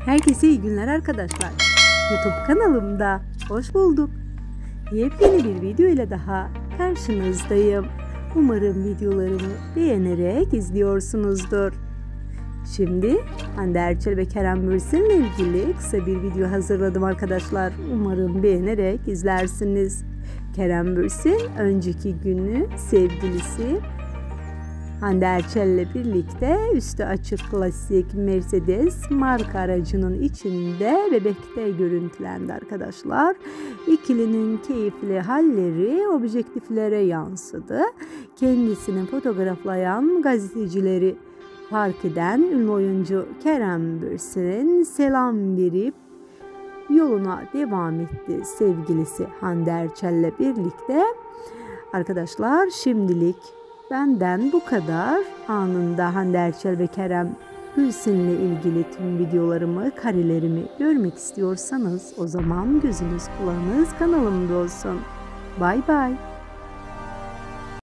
Herkese iyi günler arkadaşlar. YouTube kanalımda hoş bulduk. Yepyeni bir video ile daha karşınızdayım. Umarım videolarımı beğenerek izliyorsunuzdur. Şimdi Hande Erçel ve Kerem Bürsin ile ilgili kısa bir video hazırladım arkadaşlar. Umarım beğenerek izlersiniz. Kerem Bürsin önceki günü sevgilisi Hande Erçel ile birlikte üstü açık klasik Mercedes marka aracının içinde bebekte görüntülendi arkadaşlar. İkilinin keyifli halleri objektiflere yansıdı. Kendisini fotoğraflayan gazetecileri fark eden ünlü oyuncu Kerem Bürsin selam verip yoluna devam etti sevgilisi Hande Erçel ile birlikte. Arkadaşlar şimdilik benden bu kadar. Anında Hande Erçel ve Kerem Bürsin ile ilgili tüm videolarımı, karelerimi görmek istiyorsanız o zaman gözünüz kulağınız kanalımda olsun. Bay bay.